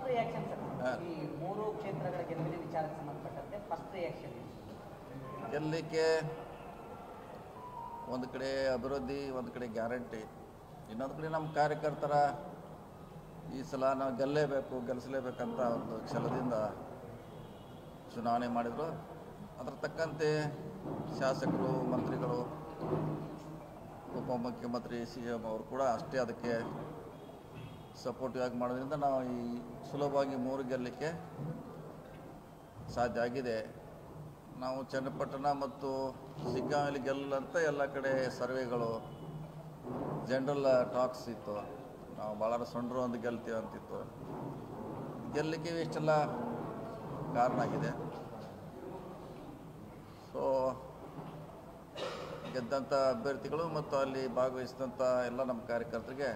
First reaction sir, ಈ ಮೂರು ಕ್ಷೇತ್ರಗಳ ಗೆಲುವಿನ ವಿಚಾರಕ್ಕೆ ಸಂಬಂಧಪಟ್ಟಂತೆ ಫಸ್ಟ್ ರಿಯಾಕ್ಷನ್ ಗೆಲ್ಲಲಿಕ್ಕೆ ಒಂದು ಕಡೆ ಅಭಿವೃದ್ಧಿ, ಒಂದು ಕಡೆ ಗ್ಯಾರಂಟಿ, ಇನ್ನೊಂದು ಕಡೆ ನಮ್ಮ ಕಾರ್ಯಕರ್ತರ ಈ ಸಲ ನಾವು ಗೆಲ್ಲಿಸಲೇಬೇಕಂತ ಒಂದು ಛಲದಿಂದ ಚುನಾವಣೆ ಮಾಡಿದರು. ಅದರ ತಕ್ಕಂತೆ ಶಾಸಕರು, ಮಂತ್ರಿಗಳು, ಉಪಮುಖ್ಯಮಂತ್ರಿ, CM ಅವರು ಕೂಡ ಅಷ್ಟೇ ಅದಕ್ಕೆ ಸಪೋರ್ಟಿವ್ ಆಗಿ ಮಾಡೋದ್ರಿಂದ ನಾವು ಈ ಸುಲಭವಾಗಿ 3 ಗೆಲ್ಲಲಿಕ್ಕೆ ಸಾಧ್ಯ ಆಗಿದೆ. ನಾವು ಚನ್ನಪಟ್ಟಣ ಮತ್ತು ಸಿಗ್ಗಾಂವಲ್ಲಿ ಗೆಲ್ಲಂತ ಎಲ್ಲ ಕಡೆ ಸರ್ವೆಗಳು, ಜನರಲ್ ಟಾಕ್ಸ್ ಇತ್ತು. ನಾವು ಭಾಳ ಸೊಂಡ್ರು ಒಂದು ಗೆಲ್ತೀವಿ ಅಂತಿತ್ತು. ಗೆಲ್ಲಲಿಕ್ಕೆ ಇಷ್ಟೆಲ್ಲ ಕಾರಣ ಆಗಿದೆ. ಸೊ ಗೆದ್ದಂಥ ಅಭ್ಯರ್ಥಿಗಳು ಮತ್ತು ಅಲ್ಲಿ ಭಾಗವಹಿಸಿದಂಥ ಎಲ್ಲ ನಮ್ಮ ಕಾರ್ಯಕರ್ತರಿಗೆ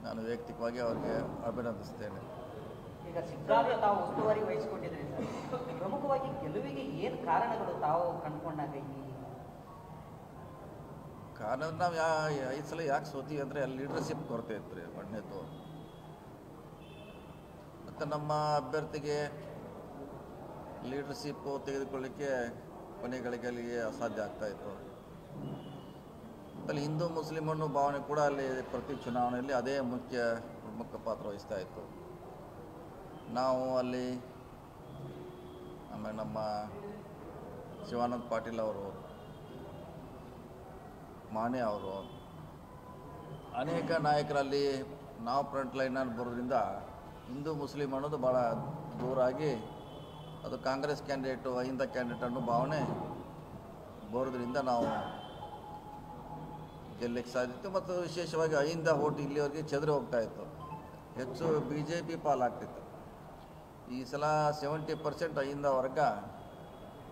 ನಾನು ವೈಯಕ್ತಿಕವಾಗಿ ಅವರಿಗೆ ಅಭಿನಂದಿಸ್ತೇನೆ. ಈಗ ಸಿದ್ದರಾಮಯ್ಯ ತಾವು ಉಸ್ತುವಾರಿ ವಹಿಸಿಕೊಂಡಿದ್ರಿ ಸರ್, ಪ್ರಮುಖವಾಗಿ ಗೆಲುವಿಗೆ ಏನು ಕಾರಣಗಳು ತಾವು ಕಂಡುಕೊಂಡಾಗ? ಕಾರಣ ನಾವು 5 ಸಲ ಯಾಕೆ ಸೋತೀವಿ ಅಂದರೆ ಅಲ್ಲಿ ಲೀಡರ್ಶಿಪ್ ಕೊರತೆ ಇತ್ತು ರೀ ಒಳ್ಳೆಯದು. ಮತ್ತು ನಮ್ಮ ಅಭ್ಯರ್ಥಿಗೆ ಲೀಡರ್ಶಿಪ್ಪು ತೆಗೆದುಕೊಳ್ಳಿಕ್ಕೆ ಕೊನೆಗಳಿಗೆ ಅಲ್ಲಿಗೆ ಅಸಾಧ್ಯ ಆಗ್ತಾಯಿತ್ತು. ಅಲ್ಲಿ ಹಿಂದೂ ಮುಸ್ಲಿಂ ಅನ್ನೋ ಭಾವನೆ ಕೂಡ ಅಲ್ಲಿ ಪ್ರತಿ ಚುನಾವಣೆಯಲ್ಲಿ ಅದೇ ಪ್ರಮುಖ ಪಾತ್ರ ವಹಿಸ್ತಾ ಇತ್ತು. ನಾವು ಅಲ್ಲಿ ಆಮೇಲೆ ನಮ್ಮ ಶಿವಾನಂದ ಪಾಟೀಲ್ ಅವರು, ಮಾನೆ ಅವರು, ಅನೇಕ ನಾಯಕರಲ್ಲಿ ನಾವು ಫ್ರಂಟ್ ಲೈನಲ್ಲಿ ಬರೋದ್ರಿಂದ ಹಿಂದೂ ಮುಸ್ಲಿಂ ಅನ್ನೋದು ಭಾಳ ದೂರ ಆಗಿ ಅದು ಕಾಂಗ್ರೆಸ್ ಕ್ಯಾಂಡಿಡೇಟು, ಅಹಿಂದ ಕ್ಯಾಂಡಿಡೇಟ್ ಅನ್ನೋ ಭಾವನೆ ಬರೋದ್ರಿಂದ ನಾವು ಗೆಲ್ಲಕ್ಕೆ ಸಾಧ್ಯತೆ. ಮತ್ತು ವಿಶೇಷವಾಗಿ ಅಹಿಂದ ಓಟ್ ಇಲ್ಲಿವರೆಗೆ ಚದುರಿ ಹೋಗ್ತಾಯಿತ್ತು, ಹೆಚ್ಚು BJP ಪಾಲಾಗ್ತಿತ್ತು. ಈ ಸಲ 70% ಅಹಿಂದ ವರ್ಗ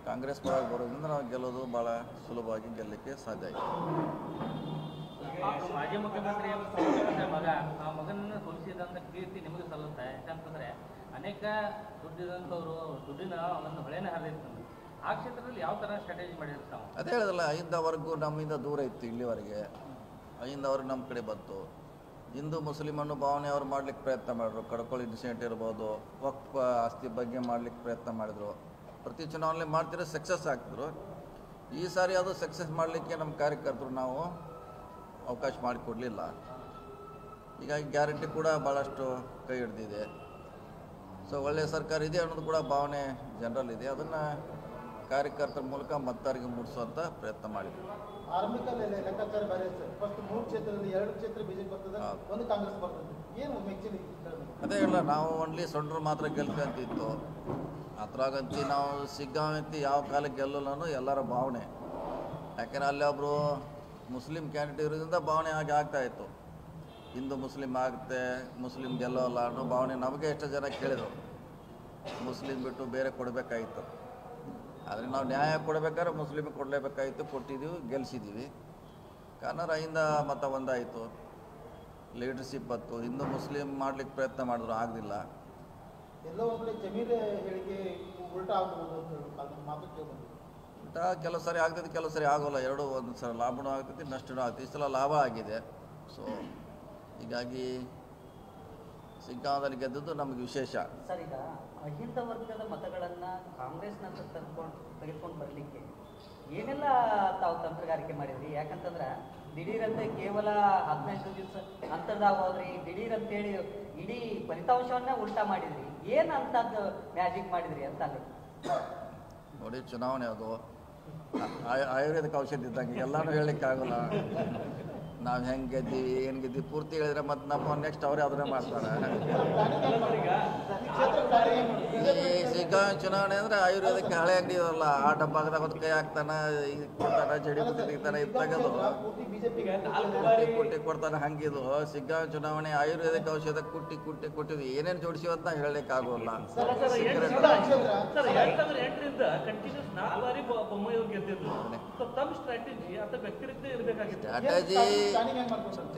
ಕಾಂಗ್ರೆಸ್ ಪರವಾಗಿ ಬರೋದ್ರಿಂದ ನಾವು ಗೆಲ್ಲೋದು ಭಾಳ ಸುಲಭವಾಗಿ ಗೆಲ್ಲಲಿಕ್ಕೆ ಸಾಧ್ಯ ಆಯಿತು. ಮಾಜಿ ಮುಖ್ಯಮಂತ್ರಿ ಮಗ, ಆ ಮಗನನ್ನು ಸೋಲಿಸಿದಂಥ ಕೀರ್ತಿ ನಿಮಗೆ ಸಲ್ಲುತ್ತೆ. ಯಾಕಂತಂದರೆ ಅನೇಕ ದುಡ್ಡಿದಂಥವ್ರು ದುಡ್ಡಿನ ಒಂದು ಹೊಳೆನೇ ಹರಿದಿರ್ತದೆ. ಆ ಕ್ಷೇತ್ರದಲ್ಲಿ ಯಾವ ಥರ ಸ್ಟ್ರಾಟಜಿ ಮಾಡಿರ್ತಾವೆ? ಅದೇ ಹೇಳಿದಲ್ಲ, ಅಹಿಂದ ವರ್ಗು ನಮ್ಮಿಂದ ದೂರ ಇತ್ತು ಇಲ್ಲಿವರೆಗೆ. ಅಹಿಂದ ವರ್ಗ ನಮ್ಮ ಕಡೆ ಬಂತು. ಹಿಂದೂ ಮುಸ್ಲಿಂ ಅನ್ನೋ ಭಾವನೆ ಅವ್ರು ಮಾಡ್ಲಿಕ್ಕೆ ಪ್ರಯತ್ನ ಮಾಡಿದ್ರು. ಕಡ್ಕೊಳ್ಳಿ ಇನ್ಸಿಡೆಂಟ್ ಇರ್ಬೋದು, ವಕ್ಫ್ ಆಸ್ತಿ ಬಗ್ಗೆ ಮಾಡ್ಲಿಕ್ಕೆ ಪ್ರಯತ್ನ ಮಾಡಿದ್ರು. ಪ್ರತಿ ಚುನಾವಣೆ ಮಾಡ್ತಿರೋ ಸಕ್ಸಸ್ ಆಗ್ತಿದ್ರು. ಈ ಸಾರಿ ಅದು ಸಕ್ಸಸ್ ಮಾಡಲಿಕ್ಕೆ ನಮ್ಮ ಕಾರ್ಯಕರ್ತರು ನಾವು ಅವಕಾಶ ಮಾಡಿಕೊಡಲಿಲ್ಲ. ಹೀಗಾಗಿ ಗ್ಯಾರಂಟಿ ಕೂಡ ಭಾಳಷ್ಟು ಕೈ ಹಿಡ್ದಿದೆ. ಸೊ ಒಳ್ಳೆಯ ಸರ್ಕಾರ ಇದೆ ಅನ್ನೋದು ಕೂಡ ಭಾವನೆ ಜನರಲ್ಲಿದೆ. ಅದನ್ನು ಕಾರ್ಯಕರ್ತರ ಮೂಲಕ ಮತದಾರರಿಗೆ ಮೂಡಿಸುವಂಥ ಪ್ರಯತ್ನ ಮಾಡಿದ್ರು. ಆರಂಭಿಕ ಲೆಕ್ಕಾಚಾರ ಬೇರೆ ಸರ್. ಫಸ್ಟ್ 3 ಕ್ಷೇತ್ರದಲ್ಲಿ 2 ಕ್ಷೇತ್ರ BJP ಬರ್ತದೆ, 1 ಕಾಂಗ್ರೆಸ್ ಬರ್ತದೆ. ಏನು ಮೆಚ್ಚುಗೆ? ಅದೇ ಇಲ್ಲ, ನಾವು ಓನ್ಲಿ ಸೊಂಡ್ರು ಮಾತ್ರ ಗೆಲ್ಕಂತಿತ್ತು. ಅದ್ರಾಗಂತಿ ನಾವು ಸಿಗ್ಗಾಂತಿ ಯಾವ ಕಾಲಕ್ಕೆ ಗೆಲ್ಲಲ್ಲ ಅನ್ನೋ ಎಲ್ಲರ ಭಾವನೆ. ಯಾಕೆಂದರೆ ಅಲ್ಲಿ ಒಬ್ಬರು ಮುಸ್ಲಿಂ ಕ್ಯಾಂಡಿಡೇಟ್ ಇರೋದ್ರಿಂದ ಭಾವನೆ ಹಾಗೆ ಆಗ್ತಾಯಿತ್ತು. ಹಿಂದೂ ಮುಸ್ಲಿಂ ಆಗುತ್ತೆ, ಮುಸ್ಲಿಂ ಗೆಲ್ಲೋಲ್ಲ ಅನ್ನೋ ಭಾವನೆ ನಮಗೆ ಎಷ್ಟು ಜನ ಕೇಳಿದರು. ಮುಸ್ಲಿಂ ಬಿಟ್ಟು ಬೇರೆ ಕೊಡಬೇಕಾಗಿತ್ತು. ಆದರೆ ನಾವು ನ್ಯಾಯ ಕೊಡಬೇಕಾದ್ರೆ ಮುಸ್ಲಿಮಿಗೆ ಕೊಡಲೇಬೇಕಾಗಿತ್ತು. ಕೊಟ್ಟಿದ್ದೀವಿ, ಗೆಲ್ಲಿಸಿದ್ದೀವಿ. ಕಾರಣ ಅಹಿಂದ ಮತ ಒಂದಾಯಿತು, ಲೀಡರ್ಶಿಪ್ ಬಂತು. ಹಿಂದೂ ಮುಸ್ಲಿಂ ಮಾಡ್ಲಿಕ್ಕೆ ಪ್ರಯತ್ನ ಮಾಡಿದ್ರು, ಆಗಲಿಲ್ಲ. ಎಲ್ಲೋ ಒಂದು ಕಡೆ ಜಮೀರ್ ಹೇಳಿಕೆ ಉಲ್ಟಾ ಆಗ್ಬೋದು ಅಂತ ಹೇಳಿ ಮಾತು ಕೇಳ್ಬೋದು. ಉಲ್ಟಾ ಕೆಲವು ಸಾರಿ ಆಗ್ತೈತಿ, ಕೆಲವು ಸಾರಿ ಆಗೋಲ್ಲ. ಎರಡೂ ಒಂದು ಸಲ ಲಾಭನೂ ಆಗ್ತೈತಿ, ನಷ್ಟನೂ ಆಗ್ತೈತಿ. ಈ ಸಲ ಲಾಭ ಆಗಿದೆ. ಸೊ ಹೀಗಾಗಿ ಸಿಗ್ಗಾಂವದಲ್ಲಿ ಗೆದ್ದದ್ದು ನಮಗೆ ವಿಶೇಷ. ಸರ್, ಈಗ ಅಹಿಂದ ವರ್ಗದ ಮತಗಳನ್ನು ಕಾಂಗ್ರೆಸ್ನಂತ ತೆಗೆದುಕೊಂಡು ಬರಲಿಕ್ಕೆ ಏನೆಲ್ಲ ತಾವು ತಂತ್ರಗಾರಿಕೆ ಮಾಡಿದ್ರಿ? ಯಾಕಂತಂದ್ರೆ ದಿಢೀರಂತೆ ಕೇವಲ 18 ದಿವಸ ಅಂತರದಾಗ ಹೋದ್ರಿ, ದಿಢೀರಂತೇಳಿ ಇಡೀ ಫಲಿತಾಂಶವನ್ನ ಉಲ್ಟಾ ಮಾಡಿದ್ರಿ. ಏನು ಅಂತದ್ದು ಮ್ಯಾಜಿಕ್ ಮಾಡಿದ್ರಿ ಅಂತ ಅಲ್ಲಿ? ನೋಡಿ, ಚುನಾವಣೆ ಅದು ಆಯುರ್ವೇದಿಕ್ ಔಷಧಿ ಇದ್ದಂಗೆ, ಎಲ್ಲನೂ ಹೇಳಲಿಕ್ಕಾಗಲ್ಲ. ನಾವು ಹೆಂಗೆ ಗೆದ್ದೀವಿ, ಏನು ಗೆದ್ದೀವಿ ಪೂರ್ತಿ ಹೇಳಿದ್ರೆ ಮತ್ತೆ ನಮ್ಮ ನೆಕ್ಸ್ಟ್ ಅವರೇ ಅದನ್ನೇ ಮಾಡ್ತಾರೆ. ಈ ಸಿಗ್ಗಾಂವ್ ಚುನಾವಣೆ ಅಂದರೆ ಆಯುರ್ವೇದಕ್ಕೆ ಹಳೆ ಅಂಗಡಿ ಇರಲ್ಲ. ಆ ಡಬ್ಬಾಗದಾಗ ಒಂದು ಕೈ ಹಾಕ್ತಾನೆ, ಇದು ಕೊಡ್ತಾನೆ, ಜಡಿ ಬುದ್ಧಿ ತೆಗಿತಾನೆ, ಇದು ತೆಗೆದು ಕುಟ್ಟಿ ಕೊಡ್ತಾನೆ. ಹಂಗಿದು ಸಿಗ್ಗಾಂವ್ ಚುನಾವಣೆ ಆಯುರ್ವೇದಿಕ್ ಔಷಧ ಕೊಟ್ಟಿದ್ವಿ. ಏನೇನು ಜೋಡಿಸಿವ ಅಂತ ಹೇಳಲಿಕ್ಕಾಗೋಲ್ಲ.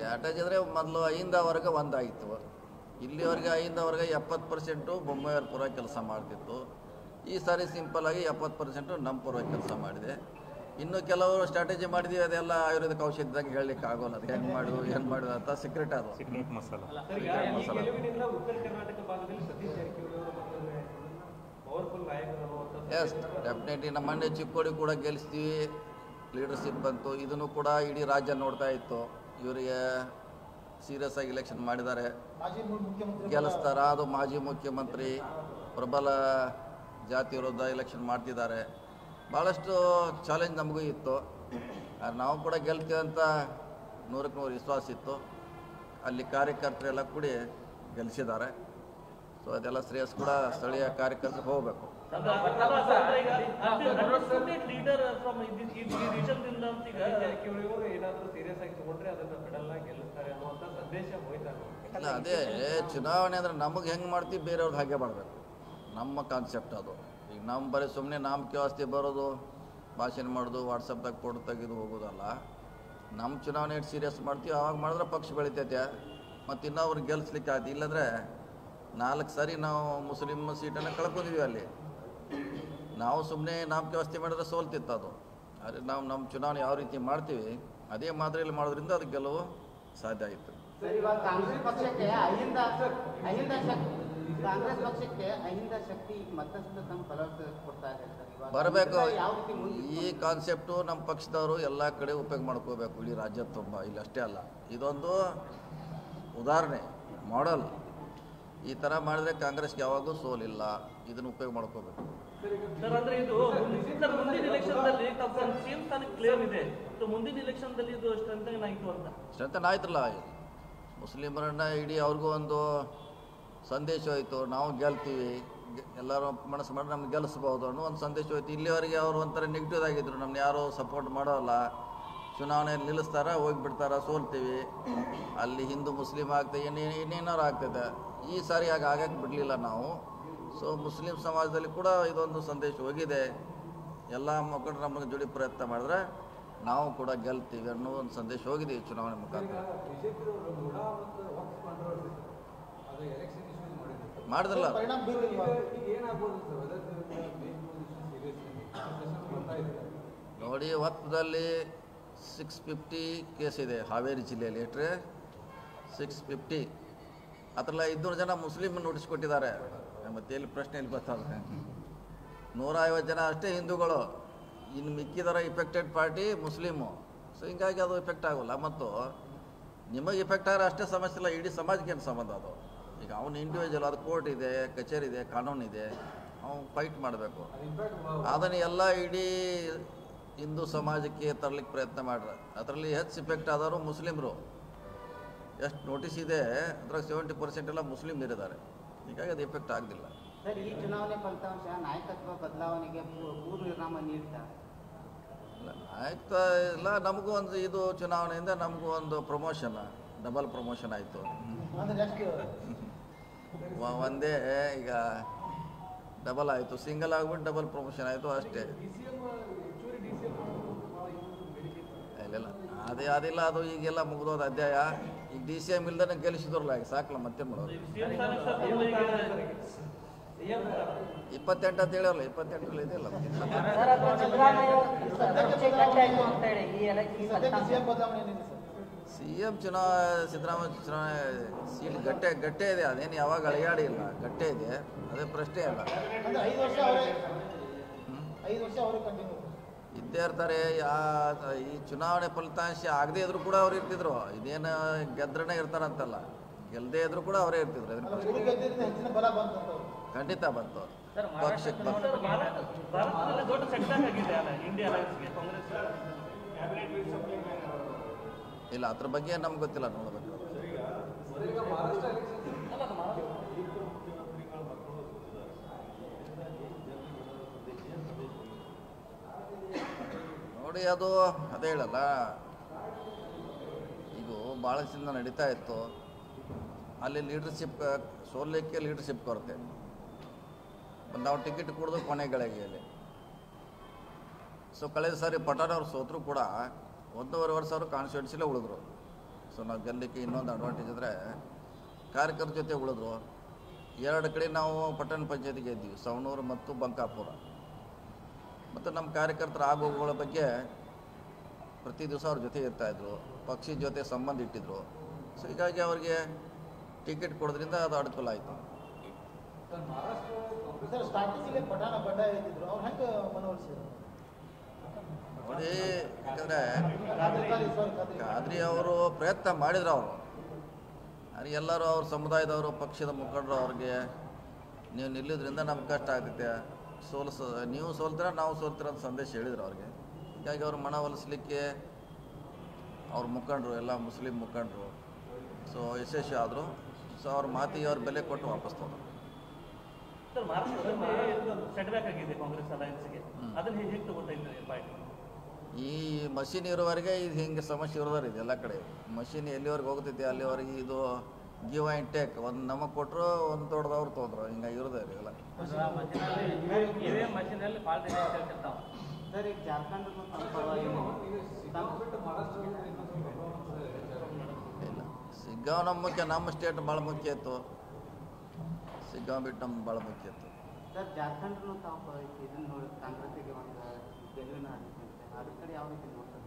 ಸ್ಟ್ರಾಟಜಿ ಅಂದರೆ ಮೊದಲು ಅಹಿಂದ ವರ್ಗ ಒಂದಾಗಿತ್ತು. ಇಲ್ಲಿವರೆಗೆ ಅಹಿಂದ ವರ್ಗ 70% ಬೊಮ್ಮಾಯಿಯವ್ರ ಪರವಾಗಿ ಕೆಲಸ ಮಾಡ್ತಿತ್ತು. ಈ ಸಾರಿ ಸಿಂಪಲ್ ಆಗಿ 70% ನಮ್ಮ ಪರವಾಗಿ ಕೆಲಸ ಮಾಡಿದೆ. ಇನ್ನು ಕೆಲವರು ಸ್ಟ್ರಾಟಜಿ ಮಾಡಿದೀವಿ, ಅದೆಲ್ಲ ಆಯುರ್ವೇದಿಕ್ ಔಷಧಿದಂಗೆ ಹೇಳಲಿಕ್ಕೆ ಆಗೋಲ್ಲ. ಅದು ಹೆಂಗೆ ಮಾಡೋದು ಏನು ಮಾಡೋದು ಅಂತ ಸೀಕ್ರೆಟ್ ಅದು. ಸೀಕ್ರೆಟ್ ಮಸಾಲ. ಅಲ್ಲ, ಈ ಗೆಲುವಿನಿಂದ ಉತ್ತರ ಕರ್ನಾಟಕ ಭಾಗದಲ್ಲಿ ಸತೀಶ್ ಜಾರಕಿಹೊಳಿ ಅವರು ಮತ್ತೊಮ್ಮೆ ಪವರ್ಫುಲ್ ನಾಯಕರು ಅಂತ ಎಸ್ ಡೆಫಿನೆಟ್ಲಿ. ನಮ್ಮ ಮಂಡ್ಯ ಚಿಕ್ಕೋಡಿ ಕೂಡ ಗೆಲ್ಲಿಸ್ತೀವಿ, ಲೀಡರ್ಶಿಪ್ ಬಂತು. ಇದನ್ನು ಕೂಡ ಇಡೀ ರಾಜ್ಯ ನೋಡ್ತಾ ಇತ್ತು. ಇವರಿಗೆ ಸೀರಿಯಸ್ ಆಗಿ ಎಲೆಕ್ಷನ್ ಮಾಡಿದ್ದಾರೆ, ಮಾಜಿ ಮುಖ್ಯಮಂತ್ರಿ ಗೆಲ್ಲಿಸ್ತಾರ. ಅದು ಮಾಜಿ ಮುಖ್ಯಮಂತ್ರಿ ಪ್ರಬಲ ಜಾತಿ ವಿರುದ್ಧ ಎಲೆಕ್ಷನ್ ಮಾಡ್ತಿದ್ದಾರೆ. ಭಾಳಷ್ಟು ಚಾಲೆಂಜ್ ನಮಗೂ ಇತ್ತು, ನಾವು ಕೂಡ ಗೆಲ್ತೀವಿ ಅಂತ 100% ವಿಶ್ವಾಸ ಇತ್ತು. ಅಲ್ಲಿ ಕಾರ್ಯಕರ್ತರೆಲ್ಲ ಕೂಡಿ ಗೆಲ್ಲಿಸಿದ್ದಾರೆ. ಸೊ ಅದೆಲ್ಲ ಶ್ರೇಯಸ್ ಕೂಡ ಸ್ಥಳೀಯ ಕಾರ್ಯಕರ್ತರಿಗೆ ಹೋಗಬೇಕು. ಲೀಡರ್ ಫ್ರಮ್ ಈ ರೀಜನ್ದಿಂದ ಜಾರಕಿಹೊಳಿ ಅವರು ಏನಾದರೂ ಸೀರಿಯಸ್ ಆಗಿ ತಗೊಂಡ್ರೆ ಅದನ್ನ ಫೆಡರಲ್ ಆಗಿ ಗೆಲ್ಲಿಸ್ತಾರೆ ಅನ್ನುವಂಥ ಸಂದೇಶ ಹೋಯ್ತಾರೆ. ಇಲ್ಲ, ಅದೇ ಚುನಾವಣೆ ಅಂದರೆ ನಮಗೆ ಹೆಂಗೆ ಮಾಡ್ತೀವಿ ಬೇರೆಯವ್ರಿಗೆ ಹಾಗೆ ಮಾಡಬೇಕು, ನಮ್ಮ ಕಾನ್ಸೆಪ್ಟ್ ಅದು. ಈಗ ನಮ್ಮ ಬರೀ ಸುಮ್ಮನೆ ನಾಮಕೆ ವಾಸ್ತಿ ಬರೋದು, ಭಾಷಣ ಮಾಡೋದು, ವಾಟ್ಸಪ್ದಾಗ ಫೋಟೋ ತೆಗೆದು ಹೋಗೋದಲ್ಲ. ನಮ್ಮ ಚುನಾವಣೆ ಎಷ್ಟು ಸೀರಿಯಸ್ ಮಾಡ್ತೀವಿ ಆವಾಗ ಮಾಡಿದ್ರೆ ಪಕ್ಷ ಬೆಳಿತೈತೆ, ಮತ್ತು ಇನ್ನೊಬ್ರು ಗೆಲ್ಲಿಸ್ಲಿಕ್ಕೆ ಆಯ್ತು. ಇಲ್ಲಂದರೆ 4 ಸಾರಿ ನಾವು ಮುಸ್ಲಿಮ್ ಸೀಟನ್ನು ಕಳ್ಕೊಂಡಿದ್ದೀವಿ ಅಲ್ಲಿ. ನಾವು ಸುಮ್ಮನೆ ನಾಮಕೆ ವಾಸ್ತಿ ಮಾಡಿದ್ರೆ ಸೋಲ್ತಿತ್ತು ಅದು. ಆದರೆ ನಾವು ನಮ್ಮ ಚುನಾವಣೆ ಯಾವ ರೀತಿ ಮಾಡ್ತೀವಿ ಅದೇ ಮಾದರಿಯಲ್ಲಿ ಮಾಡೋದ್ರಿಂದ ಅದು ಗೆಲುವು ಸಾಧ್ಯ ಆಯಿತು. ಇವಾಗ ಕಾಂಗ್ರೆಸ್ ಪಕ್ಷಕ್ಕೆ ಕಾಂಗ್ರೆಸ್ ಪಕ್ಷಕ್ಕೆ ಅಹಿಂದ ಶಕ್ತಿ ಮತ್ತಷ್ಟು ತಮ್ಮ ಫಲವತ್ತತೆ ಕೊಡ್ತಾ ಇದೆ ಸರ್. ಇವಾಗ ಬರಬೇಕು. ಯಾವ ರೀತಿ ಮುಂದೆ ಈ ಕಾನ್ಸೆಪ್ಟು ನಮ್ಮ ಪಕ್ಷದವರು ಎಲ್ಲ ಕಡೆ ಉಪಯೋಗ ಮಾಡ್ಕೋಬೇಕು, ಇಡೀ ರಾಜ್ಯ ತುಂಬ. ಇಲ್ಲಿ ಅಷ್ಟೇ ಅಲ್ಲ, ಇದೊಂದು ಉದಾಹರಣೆ, ಮಾಡೆಲ್. ಈ ಥರ ಮಾಡಿದ್ರೆ ಕಾಂಗ್ರೆಸ್ಗೆ ಯಾವಾಗೂ ಸೋಲಿಲ್ಲ. ಇದನ್ನು ಉಪಯೋಗ ಮಾಡ್ಕೋಬೇಕು. ಸರ್, ಅಂದ್ರೆ ಇದು ಮುಂದಿನ ಎಲೆಕ್ಷನ್ದಲ್ಲಿ ಸಿಎಂ ಸ್ಥಾನಕ್ಕೆ ಕ್ಲೇಮ್ ಇದೆ. ಮುಂದಿನ ಎಲೆಕ್ಷನ್ದಲ್ಲಿ ಇದು ಸ್ಟ್ರೆಂಥನ್ ಆಯಿತು ಅಂತ ಸ್ಟ್ರೆಂಥನ್ ಆಯ್ತಲ್ಲ. ಮುಸ್ಲಿಮರನ್ನ ಇಡೀ ಅವ್ರಿಗೂ ಒಂದು ಸಂದೇಶ ಹೋಯಿತು, ನಾವು ಗೆಲ್ತೀವಿ, ಎಲ್ಲರೂ ಮನಸ್ಸು ಮಾಡಿ ನಮ್ಗೆ ಗೆಲ್ಲಿಸ್ಬೋದು ಅನ್ನೋ ಒಂದು ಸಂದೇಶ ಹೋಯ್ತು. ಇಲ್ಲಿವರೆಗೆ ಅವರು ಒಂಥರ ನೆಗೆಟಿವ್ ಆಗಿದ್ರು, ನಮ್ಮನ್ನ ಯಾರೂ ಸಪೋರ್ಟ್ ಮಾಡೋಲ್ಲ, ಚುನಾವಣೆಯಲ್ಲಿ ನಿಲ್ಲಿಸ್ತಾರ, ಹೋಗಿಬಿಡ್ತಾರ, ಸೋಲ್ತೀವಿ, ಅಲ್ಲಿ ಹಿಂದೂ ಮುಸ್ಲಿಮ್ ಆಗ್ತದೆ, ಇನ್ನೇನಾರು ಆಗ್ತದೆ. ಈ ಸಾರಿ ಆಗಕ್ಕೆ ಬಿಡಲಿಲ್ಲ ನಾವು. ಸೊ ಮುಸ್ಲಿಂ ಸಮಾಜದಲ್ಲಿ ಕೂಡ ಇದೊಂದು ಸಂದೇಶ ಹೋಗಿದೆ. ಎಲ್ಲ ಮುಖಂಡರು ನಮಗೆ ಜೋಡಿ ಪ್ರಯತ್ನ ಮಾಡಿದ್ರೆ ನಾವು ಕೂಡ ಗೆಲ್ತೀವಿ ಅನ್ನೋ ಒಂದು ಸಂದೇಶ ಹೋಗಿದೆ ಈ ಚುನಾವಣೆ ಮುಖಾಂತರ. ಮಾಡಿದ್ರಲ್ಲ, ಪರಿಣಾಮ ಬೀರಲಿಲ್ವಾ? ನೋಡಿ, ಹೊತ್ತದಲ್ಲಿ 650 ಕೇಸ್ ಇದೆ ಹಾವೇರಿ ಜಿಲ್ಲೆಯಲ್ಲಿ. ಎಟ್ರೆ 650. ಅದರಲ್ಲ 500 ಜನ ಮುಸ್ಲಿಮ್ ನೋಟಿಸ್ ಕೊಟ್ಟಿದ್ದಾರೆ. ಮತ್ತೆ ಎಲ್ಲಿ ಪ್ರಶ್ನೆ ಎಲ್ಲಿ ಬರ್ತದೆ? 150 ಜನ ಅಷ್ಟೇ ಹಿಂದೂಗಳು, ಇನ್ನು ಮಿಕ್ಕಿದರ ಇಫೆಕ್ಟೆಡ್ ಪಾರ್ಟಿ ಮುಸ್ಲಿಮು. ಸೊ ಹಿಂಗಾಗಿ ಅದು ಇಫೆಕ್ಟ್ ಆಗೋಲ್ಲ. ಮತ್ತು ನಿಮಗೆ ಇಫೆಕ್ಟ್ ಆದರೆ ಅಷ್ಟೇ ಸಮಸ್ಯೆ ಇಲ್ಲ, ಇಡೀ ಸಮಾಜಕ್ಕೆ ಏನು ಸಂಬಂಧ ಅದು? ಈಗ ಅವನು ಇಂಡಿವಿಜುವಲ್, ಅದು ಕೋರ್ಟ್ ಇದೆ, ಕಚೇರಿ ಇದೆ, ಕಾನೂನಿದೆ, ಅವನು ಫೈಟ್ ಮಾಡಬೇಕು. ಅದನ್ನು ಎಲ್ಲ ಇಡೀ ಹಿಂದೂ ಸಮಾಜಕ್ಕೆ ತರಲಿಕ್ಕೆ ಪ್ರಯತ್ನ ಮಾಡ್ರೆ ಅದರಲ್ಲಿ ಹೆಚ್ಚು ಇಫೆಕ್ಟ್ ಆದವರು ಮುಸ್ಲಿಮರು. ಎಷ್ಟು ನೋಟಿಸ್ ಇದೆ ಅದ್ರಾಗ 70% ಎಲ್ಲ ಮುಸ್ಲಿಮ್ ಇರಿದ್ದಾರೆ. ಹೀಗಾಗಿ ಅದು ಎಫೆಕ್ಟ್ ಆಗಲಿಲ್ಲ. ಸರ್, ಈ ಚುನಾವಣೆ ಫಲಿತಾಂಶ ನಾಯಕತ್ವ ಬದಲಾವಣೆಗೆ ಪೂರ್ವ ನಿರ್ನಾಮ ನೀಡ್ತಾ? ಆಯ್ತು ಇಲ್ಲ, ನಮಗೂ ಒಂದು ಇದು ಚುನಾವಣೆಯಿಂದ ನಮಗೂ ಒಂದು ಪ್ರಮೋಷನ್, ಡಬಲ್ ಪ್ರಮೋಷನ್ ಆಯಿತು. ಅಂದ್ರೆ ಎಷ್ಟು ಒಂದೇ ಈಗ ಡಬಲ್ ಆಯಿತು, ಸಿಂಗಲ್ ಆಗ್ಬಿಟ್ಟು ಡಬಲ್ ಪ್ರಮೋಷನ್ ಆಯಿತು ಅಷ್ಟೇ. ಇಲ್ಲ ಅದಿಲ್ಲ, ಅದು ಈಗೆಲ್ಲ ಮುಗಿದೋದು ಅಧ್ಯಾಯ. ಈಗ DCM ಇಲ್ದೇ ಗೆಲ್ಲಿಸಿದ್ರಲ್ಲ, ಈಗ ಸಾಕಲ್ಲ, ಮತ್ತೆ ಮಾಡೋದು. 28 ಅಂತ ಹೇಳಿರಲ್ಲ, 28 ಇದೆಯಲ್ಲ. ಸರ್, ಅದು ಸಿದ್ದರಾಮಯ್ಯ ಚರ್ಚೆ ಗಟ್ಟಿ ಆಯ್ತು ಅಂತ ಹೇಳಿ ಈ ಸದ್ಯಕ್ಕೆ ಸಿಎಂ ಬದಲಾವಣೆ ಏನಿದೆ ಸರ್? CM ಸಿದ್ದರಾಮಯ್ಯ ಚುನಾವಣೆ ಸೀಟ್ ಗಟ್ಟೆ ಇದೆ. ಅದೇನು ಯಾವಾಗ ಅಳಿಯಾಡಿ ಇಲ್ಲ, ಗಟ್ಟೆ ಇದೆ, ಅದೇ ಪ್ರಶ್ನೆ ಇಲ್ಲ. ಅಂದ್ರೆ 5 ವರ್ಷ ಅವರೇ 5 ವರ್ಷ ಅವರೇ ಕಂಟಿನ್ಯೂ ಇದ್ದೇ ಇರ್ತಾರೆ. ಈ ಚುನಾವಣೆ ಫಲಿತಾಂಶ ಆಗದೇ ಇದ್ರು ಕೂಡ ಅವ್ರು ಇರ್ತಿದ್ರು. ಇದೇನು ಗೆದ್ರನೇ ಇರ್ತಾರಂತಲ್ಲ, ಗೆಲ್ಲದೇ ಇದ್ರು ಕೂಡ ಅವರೇ ಇರ್ತಿದ್ರು. ಗೆದ್ದಿದ್ದರಿಂದ ಹೆಚ್ಚಿನ ಬಲ ಬಂತು. ಖಂಡಿತ ಬಂತು, ಸರ್, ಪಕ್ಷಕ್ಕೆ ಬಂತು. ಭಾರತದಲ್ಲಿ ದೊಡ್ಡ ಸೆಟ್ಬ್ಯಾಕ್ ಆಗಿದೆ ಅಲ್ಲ ಇಂಡಿಯಾ ಅಲಯನ್ಸ್ಗೆ ಕಾಂಗ್ರೆಸ್ ಕ್ಯಾಬಿನೆಟ್ ಇಲ್ಲ, ಅದ್ರ ಬಗ್ಗೆ ನಮ್ಗೆ ಗೊತ್ತಿಲ್ಲ, ನೋಡ್ಬೇಕು. ನೋಡಿ, ಅದು ಅದೇ ಹೇಳಲ್ಲ, ಈಗ ಭಾಳ ದಿನದಿಂದ ನಡೀತಾ ಇತ್ತು. ಅಲ್ಲಿ ಲೀಡರ್ಶಿಪ್ ಸೋಲಿಕ್ಕೆ ಲೀಡರ್ಶಿಪ್ ಕೊರತೆ. ನಾವು ಟಿಕೆಟ್ ಕೊಡೋದು ಕೊನೆಗಳಿಗೆ ಅಲ್ಲಿ. ಸೊ ಕಳೆದ ಸಾರಿ ಪಠಾಣ್ ಅವ್ರು ಸೋತರು ಕೂಡ 1.5 ವರ್ಷ ಅವರು ಕಾನ್ಸ್ಟಿಟ್ಯೂನ್ಸಿಲೇ ಉಳಿದ್ರು. ಸೊ ನಾವು ಗೆಲ್ಲಲಿಕ್ಕೆ ಇನ್ನೊಂದು ಅಡ್ವಾಂಟೇಜ್ ಅಂದರೆ ಕಾರ್ಯಕರ್ತರ ಜೊತೆ ಉಳಿದ್ರು. 2 ಕಡೆ ನಾವು ಪಟ್ಟಣ ಪಂಚಾಯತಿಗೆ ಇದ್ದೀವಿ, ಸವಣೂರು ಮತ್ತು ಬಂಕಾಪುರ. ಮತ್ತು ನಮ್ಮ ಕಾರ್ಯಕರ್ತರ ಆಗೋಗುಗಳ ಬಗ್ಗೆ ಪ್ರತಿ ದಿವಸ ಅವ್ರ ಜೊತೆ ಇರ್ತಾಯಿದ್ರು, ಪಕ್ಷದ ಜೊತೆ ಸಂಬಂಧ ಇಟ್ಟಿದ್ರು. ಸೊ ಹೀಗಾಗಿ ಅವ್ರಿಗೆ ಟಿಕೆಟ್ ಕೊಡೋದ್ರಿಂದ ಅದು ಅನುಕೂಲ ಆಯಿತು. ಸರ್ ಸ್ಟಾರ್ಟಿಂಗಲ್ಲಿ ಪಠಾಣ ಬಂಡಾಯ ಇದ್ದಿದ್ರು ಅವ್ರು ಹೆಂಗೆ ಮನವೊಲಿಸಿದ್ರು ನೋಡಿ, ಯಾಕಂದರೆ ಖಾದ್ರಿ ಅವರು ಪ್ರಯತ್ನ ಮಾಡಿದ್ರು. ಅವರು ಅದು ಎಲ್ಲರೂ ಅವ್ರ ಸಮುದಾಯದವರು, ಪಕ್ಷದ ಮುಖಂಡರು ಅವ್ರಿಗೆ ನೀವು ನಿಲ್ಲೋದ್ರಿಂದ ನಮ್ಗೆ ಕಷ್ಟ ಆಗ್ತೈತೆ, ನೀವು ಸೋಲ್ತೀರ ನಾವು ಸೋಲ್ತೀರ ಅಂತ ಸಂದೇಶ ಹೇಳಿದ್ರು ಅವ್ರಿಗೆ. ಹೀಗಾಗಿ ಅವ್ರ ಮನವೊಲಿಸ್ಲಿಕ್ಕೆ ಅವ್ರ ಮುಖಂಡರು ಎಲ್ಲ ಮುಸ್ಲಿಂ ಮುಖಂಡರು ಸೊ ಯಶಸ್ವಿ ಆದರು. ಸೊ ಅವ್ರ ಮಾತಿಗೆ ಅವ್ರ ಬೆಲೆ ಕೊಟ್ಟು ವಾಪಸ್ ತಗೊಂಡ್ರು. ಸರ್, ಮಹಾರಾಷ್ಟ್ರದಲ್ಲಿ ಸೆಟ್ ಬ್ಯಾಕ್ ಆಗಿದೆ ಕಾಂಗ್ರೆಸ್ ಅಲಯನ್ಸ್ಗೆ, ಅದನ್ನು ಹೇಗೆ ತಗೋತಾ ಇದ್ದಾರೆ ಪಾಯಿಂಟ್? ಈ ಮಷಿನ್ ಇರೋವರೆಗೆ ಇದು ಹಿಂಗೆ ಸಮಸ್ಯೆ ಇರೋದಾರ ಇದೆ ಎಲ್ಲ ಕಡೆ. ಮಷಿನ್ ಎಲ್ಲಿವರೆಗೆ ಹೋಗ್ತೈತಿ ಅಲ್ಲಿವರೆಗೆ ಇದು ಗಿವ್ ಆ್ಯಂಡ್ ಟೇಕ್, ಒಂದು ನಮಗೆ ಕೊಟ್ಟರು ಒಂದು ದೊಡ್ಡದವ್ರು ತೊಗೊಂಡ್ರು, ಹಿಂಗಾಗಿ ಇರೋದೇ ಇಲ್ಲ. ಇದೇ ಮಷಿನಲ್ಲಿ ಭಾಳ ಇರ್ತಾವೆ. ಸರ್, ಈಗ ಜಾರ್ಖಂಡ್ ಇಲ್ಲ, ಸಿಗ್ಗಾಂವ್ ನಮ್ಮ ಮುಖ್ಯ, ನಮ್ಮ ಸ್ಟೇಟ್ ಭಾಳ ಮುಖ್ಯ ಇತ್ತು. ಸಿಗ್ಗಾಂವ್ ಬಿಟ್ಟು ನಮ್ಗೆ ಭಾಳ ಮುಖ್ಯ ಇತ್ತು. ಸರ್, ಜಾರ್ಖಂಡ್ನು ತಾವು ಇದನ್ನು ನೋಡಿ ಕಾಂಗ್ರೆಸ್ಸಿಗೆ ಒಂದು ಗೆಲುವಿನ ಅದ್ರ ಕಡೆ ಯಾವ ರೀತಿ ನೋಡ್ತಾರೆ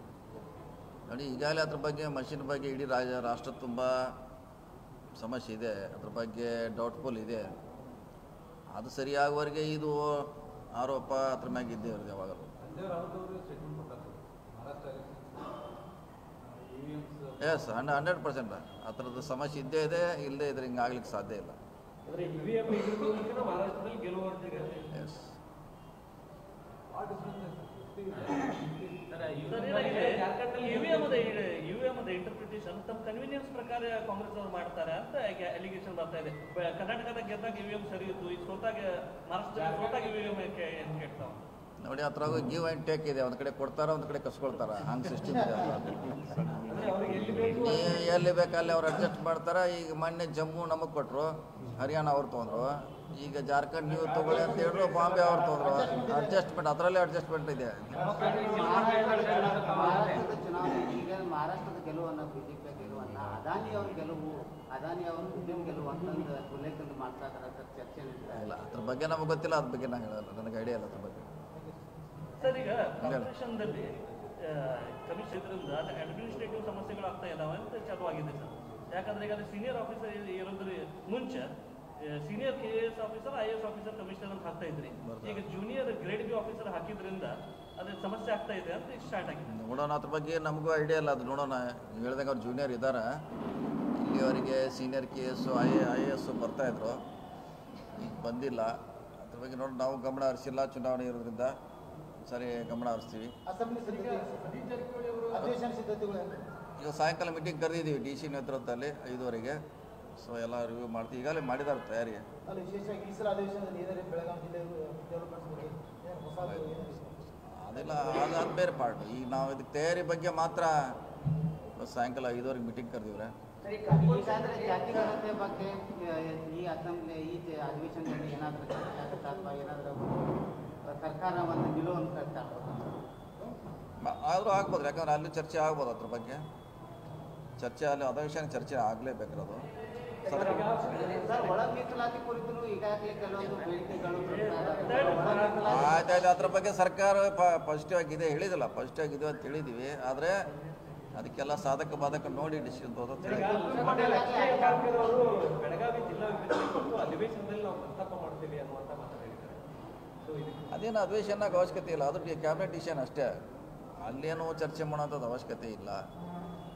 ನೋಡಿ, ಈಗಾಗಲೇ ಅದ್ರ ಬಗ್ಗೆ ಮಷಿನ್ ಬಗ್ಗೆ ಇಡೀ ರಾಷ್ಟ್ರ ತುಂಬ ಸಮಸ್ಯೆ ಇದೆ, ಅದ್ರ ಬಗ್ಗೆ ಡೌಟ್ಫುಲ್ ಇದೆ. ಅದು ಸರಿಯಾಗುವವರೆಗೆ ಇದು ಆರೋಪ ಅದ್ರ ಮ್ಯಾಗ ಇದ್ದೇ ಇರೋದು ಯಾವಾಗಲೂ. ಎಸ್ 100% ಆ ಥರದ್ದು ಸಮಸ್ಯೆ ಇದ್ದೇ ಇದೆ, ಇಲ್ಲದೇ ಇದ್ರೆ ಹಿಂಗೆ ಆಗ್ಲಿಕ್ಕೆ ಸಾಧ್ಯ ಇಲ್ಲ. ಎಸ್ UVM ಇಂಟರ್ಪ್ರಿಟೇಷನ್ ತಮ್ಮ ಕನ್ವೀನಿಯನ್ಸ್ ಪ್ರಕಾರ ಕಾಂಗ್ರೆಸ್ ಅವರು ಮಾಡ್ತಾರೆ ಅಂತ ಅಲಿಗೇಷನ್ ಬರ್ತಾ ಇದೆ. ಕರ್ನಾಟಕದಾಗ ಗೆದ್ದಾಗ UVM ಸರಿ ಇತ್ತು, ಈಗ ಸೋತಾಗ ಮಹಾರಾಷ್ಟ್ರದಲ್ಲಿ ಸೋತಾಗ UVM ಕೇಳ್ತಾವ. ನೋಡಿ, ಅದ್ರಾಗ ಗಿವ್ ಆ್ಯಂಡ್ ಟೇಕ್ ಇದೆ, ಒಂದು ಕಡೆ ಕೊಡ್ತಾರ, ಒಂದು ಕಡೆ ಕಸ್ಕೊಳ್ತಾರ, ಹಂಗೆ ಸಿಸ್ಟಮ್ ಇದೆ. ಎಲ್ಲಿ ಬೇಕಲ್ಲಿ ಅವ್ರು ಅಡ್ಜಸ್ಟ್ ಮಾಡ್ತಾರೆ. ಈಗ ಮೊನ್ನೆ ಜಮ್ಮು ನಮಗೆ ಕೊಟ್ಟರು, ಹರಿಯಾಣ ಅವ್ರು ತೊಗೊಂಡ್ರು, ಈಗ ಜಾರ್ಖಂಡ್ ನೀವು ತಗೊಳ್ಳಿ ಅಂತ ಹೇಳಿದ್ರು, ಬಾಂಬೆ ಅವ್ರು ತೊಗೊಂಡ್ರು. ಅಡ್ಜಸ್ಟ್ಮೆಂಟ್, ಅದರಲ್ಲೇ ಅಡ್ಜಸ್ಟ್ಮೆಂಟ್ ಇದೆ. ಮಹಾರಾಷ್ಟ್ರದ ಚುನಾವಣೆ ಈಗ ಮಹಾರಾಷ್ಟ್ರದ ಗೆಲುವನ್ನು ಬಿಜೆಪಿಯ ಗೆಲುವನ್ನ ಅದಾನಿ ಅವ್ರ ಗೆಲುವು, ಅದಾನಿ ಅವ್ರ ಮುಂದಿನ ಗೆಲುವು ಅಂತಂದು ಉಲ್ಲೇಖ ಮಾಡ್ತಾ ಇದ್ದಾರೆ ಸರ್, ಚರ್ಚೆ ನಡೀತಾ ಇಲ್ಲ, ಅದ್ರ ಬಗ್ಗೆ ನಮಗೆ ಗೊತ್ತಿಲ್ಲ, ಅದ್ರ ಬಗ್ಗೆ ನಾನು ಹೇಳಲ್ಲ, ನನಗೆ ಐಡಿಯಾ ಇಲ್ಲ ಅದ್ರ ಬಗ್ಗೆ. ಸರ್, ಈಗ ಕಾರ್ಪೊರೇಷನ್ದಲ್ಲಿ ಕಮಿಷನ್ರಿಂದ ಅಡ್ಮಿನಿಸ್ಟ್ರೇಟಿವ್ ಸಮಸ್ಯೆಗಳು ಆಗ್ತಾ ಇದಾವೆ ಅಂತ ಚಾಲುವಾಗಿದೆ ಸರ್. ಯಾಕಂದ್ರೆ ಈಗ ಸೀನಿಯರ್ ಆಫೀಸರ್ ಇರೋದ್ರ ಮುಂಚೆ senior KAS officer, IAS officer, commissioner ಅಂತ ಹಾಕ್ತಾ ಇದ್ರಿ. ಈಗ ಜೂನಿಯರ್ ಗ್ರೇಡ್ ಬಿ ಆಫೀಸರ್ ಹಾಕಿದ್ರಿಂದ ಅದ್ರ ಸಮಸ್ಯೆ ಆಗ್ತಾ ಇದೆ ಅಂತ ಈಗ ಸ್ಟಾರ್ಟ್ ಆಗಿದೆ. ನೋಡೋಣ, ಅದ್ರ ಬಗ್ಗೆ ನಮಗೂ ಐಡಿಯಾ ಇಲ್ಲ, ಅದು ನೋಡೋಣ. ಹೇಳ್ದಂಗೆ ಅವ್ರು ಜೂನಿಯರ್ ಇದ್ದಾರೆ, ಇಲ್ಲಿವರೆಗೆ ಸೀನಿಯರ್ KS IAS ಬರ್ತಾಯಿದ್ರು, ಈಗ ಬಂದಿಲ್ಲ. ಅದ್ರ ಬಗ್ಗೆ ನೋಡಿ, ನಾವು ಗಮನ ಹರಿಸಿಲ್ಲ, ಚುನಾವಣೆ ಇರೋದ್ರಿಂದ ಸರಿ ಗಮನ ಹರಿಸ್ತೀವಿ. ಅಸೆಂಬ್ಲಿ ಅಧಿವೇಶನ ಸಿದ್ಧತೆಗಳು ಈಗ ಸಾಯಂಕಾಲ ಮೀಟಿಂಗ್ ಕರೆದಿದ್ದೀವಿ DC ನೇತೃತ್ವದಲ್ಲಿ 5:30ಗೆ. ಸೊ ಎಲ್ಲ ರಿವ್ಯೂ ಮಾಡ್ತೀವಿ, ಈಗಾಗಲೇ ಮಾಡಿದ್ದಾರೆ ತಯಾರಿ. ಅಲ್ಲಿ ವಿಶೇಷವಾಗಿ ಈ ಸಲ ಅಧಿವೇಶನದಲ್ಲಿ ಏನಾದ್ರು ಬೆಳಗಾವಿ ಜಿಲ್ಲೆ ಡೆವಲಪ್ಮೆಂಟ್ಸ್ ಬಗ್ಗೆ ಹೊಸ ಅದೆಲ್ಲ ಅದು ಬೇರೆ ಪಾರ್ಟ್. ಈಗ ನಾವು ಇದಕ್ಕೆ ತಯಾರಿ ಬಗ್ಗೆ ಮಾತ್ರ ಸಾಯಂಕಾಲ 5:30ಗೆ ಮೀಟಿಂಗ್ ಕರೆದಿವ್ರೆ. ಈಗಾದ್ರೆ ಜಾತಿ ಗಣತಿ ಬಗ್ಗೆ ಈ ಅಸೆಂಬ್ಲಿ ಈ ಅಧಿವೇಶನದಲ್ಲಿ ಏನಾದರೂ ಚರ್ಚೆ ಆಗುತ್ತಾ ಅಥವಾ ಏನಾದರೂ ಸರ್ಕಾರ ಒಂದು ನಿಲುವನ್ನು ಕಟ್ತಾ ಆದರೂ ಆಗ್ಬೋದು, ಯಾಕಂದ್ರೆ ಅಲ್ಲಿ ಚರ್ಚೆ ಆಗ್ಬೋದು ಅದ್ರ ಬಗ್ಗೆ. ಚರ್ಚೆ ಅಲ್ಲಿ ಅಧಿವೇಶನ ಚರ್ಚೆ ಆಗಲೇಬೇಕಿರೋದು. ಸರ್, ಒಳ ಮೀಸಲಾತಿ ಕುರಿತು ಈಗಾಗಲೇ ಕೆಲವೊಂದು ಬೇಡಿಕೆಗಳು ಆಯ್ತಾಯ್ತು, ಅದ್ರ ಬಗ್ಗೆ ಸರ್ಕಾರ ಪಾಸಿಟಿವ್ ಆಗಿದೆ ಹೇಳಿದಿಲ್ಲ, ಪಾಸಿಟಿವ್ ಆಗಿದೆ ಅಂತ ಹೇಳಿದ್ದೀವಿ. ಆದರೆ ಅದಕ್ಕೆಲ್ಲ ಸಾಧಕ ಬಾಧಕ ನೋಡಿ ಡಿಸಿಷನ್ ತಗೋದು. ಬೆಳಗಾವಿ ಜಿಲ್ಲಾ ಅಧಿವೇಶನದಲ್ಲಿ ನಾವು ಪ್ರಸ್ತಾಪ ಮಾಡ್ತೀವಿ ಅನ್ನುವಂಥ ಮಾತಾಡಿದ್ದಾರೆ. ಅದೇನು ಅಧಿವೇಶನಾಗ ಅವಶ್ಯಕತೆ ಇಲ್ಲ, ಅದು ಕ್ಯಾಬಿನೆಟ್ ಡಿಸಿಷನ್ ಅಷ್ಟೇ. ಅಲ್ಲೇನು ಚರ್ಚೆ ಮಾಡೋಂಥದ್ದು ಅವಶ್ಯಕತೆ ಇಲ್ಲ.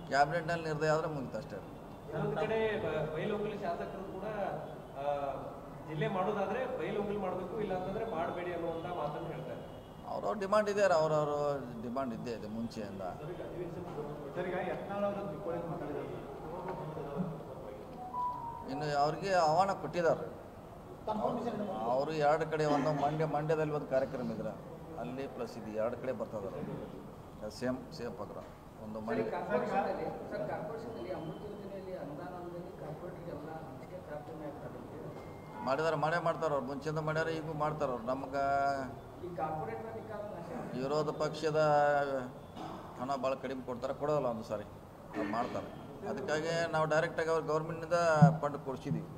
ಕ್ಯಾಬಿನೆಟ್ನಲ್ಲಿ ನಿರ್ಣಯ ಆದರೆ ಮುಗಿತು ಅಷ್ಟೇ. ಇನ್ನೊಂದು ಕಡೆ ಬೈಲಹೊಂಗಲ ಶಾಸಕರು ಕೂಡ ಜಿಲ್ಲೆ ಮಾಡೋದಾದ್ರೆ ಬೈಲಹೊಂಗಲ ಮಾಡಬೇಕು, ಇಲ್ಲ ಅಂತಂದ್ರೆ ಮಾಡಬೇಡಿ ಅನ್ನುವಂಥ ಮಾತನ್ನು ಹೇಳ್ತಾರೆ. ಅವ್ರವ್ರ ಡಿಮಾಂಡ್ ಇದೆ, ಅವ್ರವ್ರ ಡಿಮಾಂಡ್ ಇದ್ದೇ ಇದೆ ಮುಂಚೆಯಿಂದ. ಇನ್ನು ಅವ್ರಿಗೆ ಆಹ್ವಾನ ಕೊಟ್ಟಿದ್ದಾರೆ. ಅವರು 2 ಕಡೆ, ಒಂದು ಮಂಡ್ಯದಲ್ಲಿ ಒಂದು ಕಾರ್ಯಕ್ರಮ ಇದ್ರೆ ಅಲ್ಲಿ ಪ್ಲಸ್ ಇದು 2 ಕಡೆ ಬರ್ತದಾರೆ. Same program. ಒಂದು ಮಂಡ್ಯ ಮಾಡಿದಾರೆ, ಮಾಡೇ ಮಾಡ್ತಾರೆ ಅವ್ರು. ಮುಂಚೆಯಿಂದ ಮಾಡ್ಯಾರ, ಈಗೂ ಮಾಡ್ತಾರೆ ಅವ್ರು. ನಮ್ಗೆ ವಿರೋಧ ಪಕ್ಷದ ಹಣ ಭಾಳ ಕಡಿಮೆ ಕೊಡ್ತಾರೆ, ಕೊಡೋಲ್ಲ ಒಂದು ಸಾರಿ ಅವ್ರು ಮಾಡ್ತಾರೆ. ಅದಕ್ಕಾಗಿ ನಾವು ಡೈರೆಕ್ಟಾಗಿ ಅವ್ರು ಗೌರ್ಮೆಂಟ್ನಿಂದ ಫಂಡ್ ಕೊಡಿಸಿದ್ದೀವಿ.